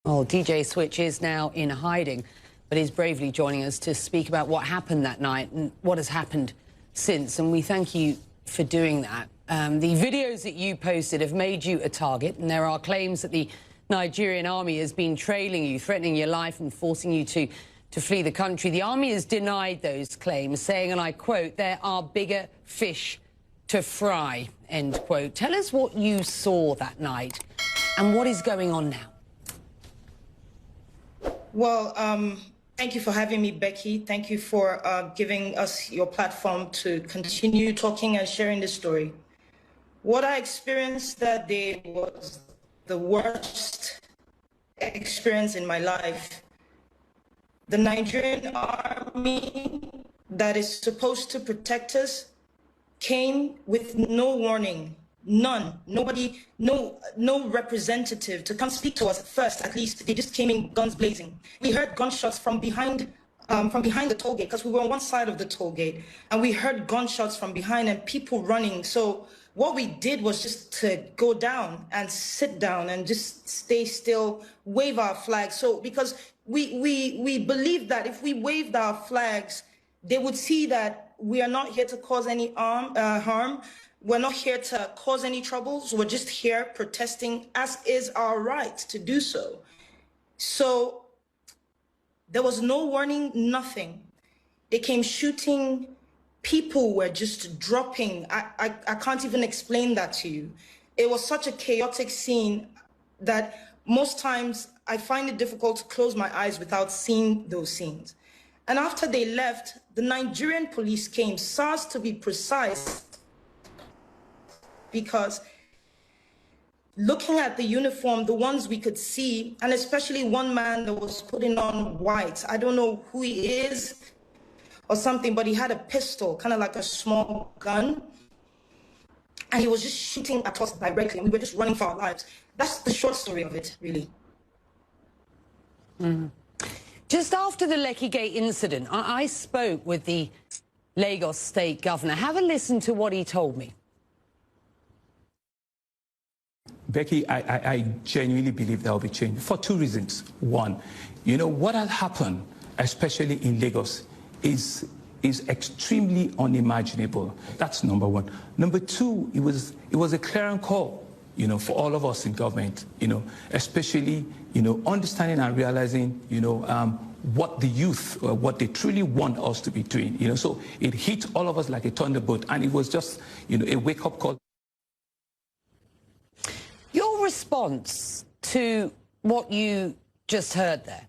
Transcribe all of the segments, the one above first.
Well, DJ Switch is now in hiding, but is bravely joining us to speak about what happened that night and what has happened since. And we thank you for doing that. The videos that you posted have made you a target, and there are claims that the Nigerian Army has been trailing you, threatening your life and forcing you to flee the country. The Army has denied those claims, saying, and I quote, "There are bigger fish to fry," end quote. Tell us what you saw that night and what is going on now. Well, thank you for having me, Becky. Thank you for giving us your platform to continue talking and sharing this story. What I experienced that day was the worst experience in my life. The Nigerian Army that is supposed to protect us came with no warning. None, nobody, no representative to come speak to us first. At least they just came in guns blazing. We heard gunshots from behind the toll gate, because we were on one side of the toll gate, and we heard gunshots from behind and people running. So what we did was just to go down and sit down and just stay still, wave our flags. So because we believed that if we waved our flags, they would see that we are not here to cause any harm. We're not here to cause any troubles. We're just here protesting, as is our right to do so. So there was no warning, nothing. They came shooting. People were just dropping. I can't even explain that to you. It was such a chaotic scene that most times I find it difficult to close my eyes without seeing those scenes. And after they left, the Nigerian police came, SARS to be precise, because looking at the uniform, the ones we could see, and especially one man that was putting on white, I don't know who he is or something, but he had a pistol, kind of like a small gun, and he was just shooting at us directly, and we were just running for our lives. That's the short story of it, really. Just after the Lekki Gate incident, I spoke with the Lagos State Governor. Have a listen to what he told me. Becky, I genuinely believe there will be change for two reasons. One, you know, what has happened, especially in Lagos, is extremely unimaginable. That's number one. Number two, it was a clarion call, you know, for all of us in government, you know, especially, you know, understanding and realizing, you know, what the youth, what they truly want us to be doing, you know. So it hit all of us like a thunderbolt, and it was just, you know, a wake-up call. Your response to what you just heard there?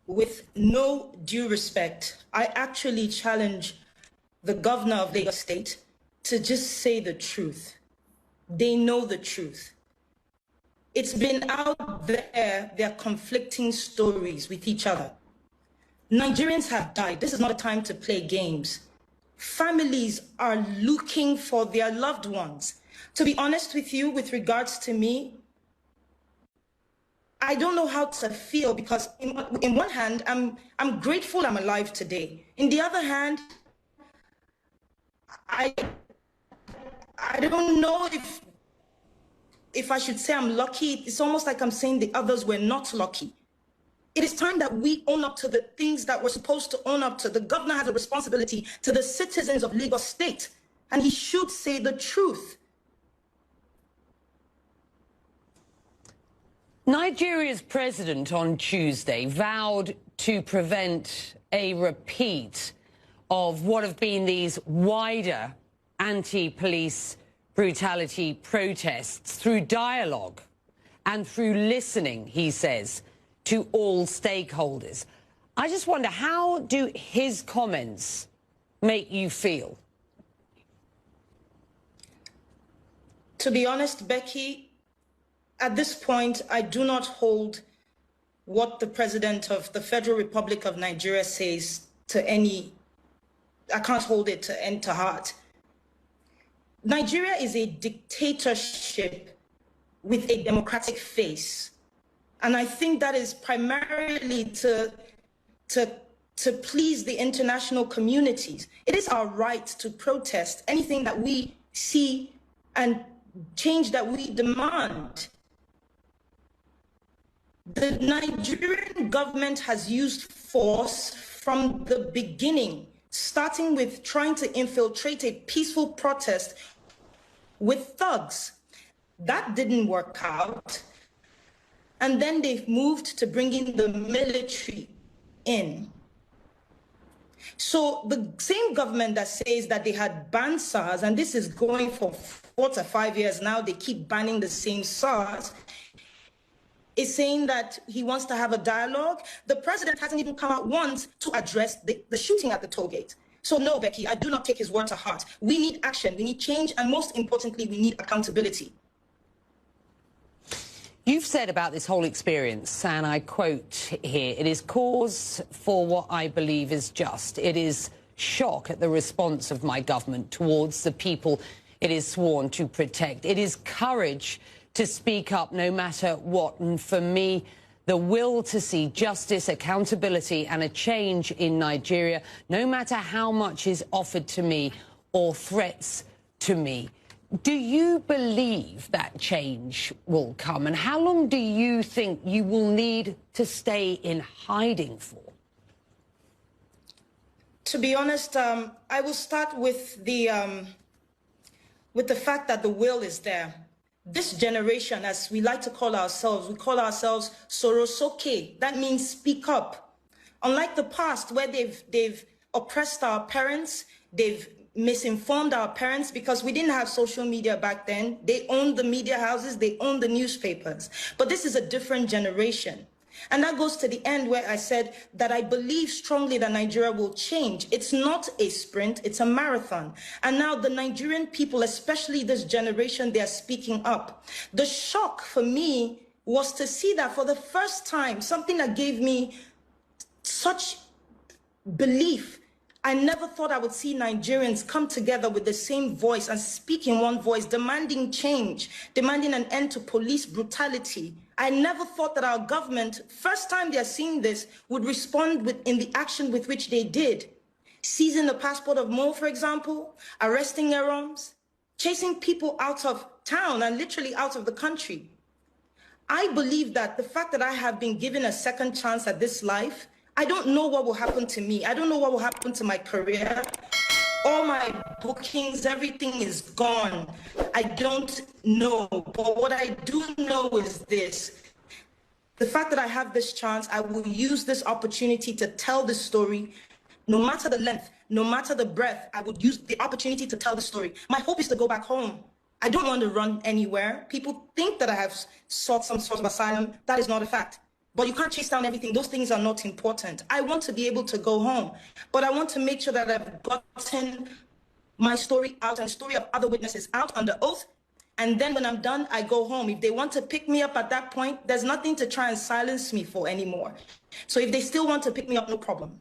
With no due respect, I actually challenge the governor of Lagos State to just say the truth. They know the truth. It's been out there, they're conflicting stories with each other. Nigerians have died. This is not a time to play games. Families are looking for their loved ones. To be honest with you, with regards to me, I don't know how to feel, because in one hand, I'm grateful I'm alive today. In the other hand, I don't know if I should say I'm lucky. It's almost like I'm saying the others were not lucky. It is time that we own up to the things that we're supposed to own up to. The governor has a responsibility to the citizens of Lagos State, and he should say the truth. Nigeria's president on Tuesday vowed to prevent a repeat of what have been these wider anti-police brutality protests through dialogue and through listening, he says, to all stakeholders. I just wonder, how do his comments make you feel? To be honest, Becky, at this point, I do not hold what the president of the Federal Republic of Nigeria says to any, I can't hold it to heart. Nigeria is a dictatorship with a democratic face. And I think that is primarily to please the international communities. It is our right to protest anything that we see and change that we demand. The Nigerian government has used force from the beginning, starting with trying to infiltrate a peaceful protest with thugs. That didn't work out. And then they've moved to bringing the military in. So the same government that says that they had banned SARS, and this is going for 4 to 5 years now, they keep banning the same SARS, is saying that he wants to have a dialogue. The president hasn't even come out once to address the shooting at the toll gate. So no, Becky, I do not take his word to heart. We need action, we need change, and most importantly, we need accountability. You've said about this whole experience, and I quote here, "It is cause for what I believe is just. It is shock at the response of my government towards the people it is sworn to protect. It is courage to speak up no matter what. And for me, the will to see justice, accountability and a change in Nigeria, no matter how much is offered to me or threats to me." Do you believe that change will come? And how long do you think you will need to stay in hiding for? To be honest, I will start with the fact that the will is there. This generation, as we like to call ourselves, we call ourselves Sorosoke. That means speak up. Unlike the past, where they've oppressed our parents, they've misinformed our parents, because we didn't have social media back then. They owned the media houses, they owned the newspapers. But this is a different generation. And that goes to the end where I said that I believe strongly that Nigeria will change. It's not a sprint, it's a marathon. And now the Nigerian people, especially this generation, they are speaking up. The shock for me was to see that for the first time, something that gave me such belief. I never thought I would see Nigerians come together with the same voice and speak in one voice, demanding change, demanding an end to police brutality. I never thought that our government, first time they're seeing this, would respond in the action with which they did. Seizing the passport of Mo, for example, arresting Eroms, chasing people out of town and literally out of the country. I believe that the fact that I have been given a second chance at this life, I don't know what will happen to me. I don't know what will happen to my career. All my bookings, everything is gone. I don't know. But what I do know is this. The fact that I have this chance, I will use this opportunity to tell the story. No matter the length, no matter the breadth, I would use the opportunity to tell the story. My hope is to go back home. I don't want to run anywhere. People think that I have sought some sort of asylum. That is not a fact. But you can't chase down everything. Those things are not important. I want to be able to go home, but I want to make sure that I've gotten my story out and the story of other witnesses out under oath. And then when I'm done, I go home. If they want to pick me up at that point, there's nothing to try and silence me for anymore. So if they still want to pick me up, no problem.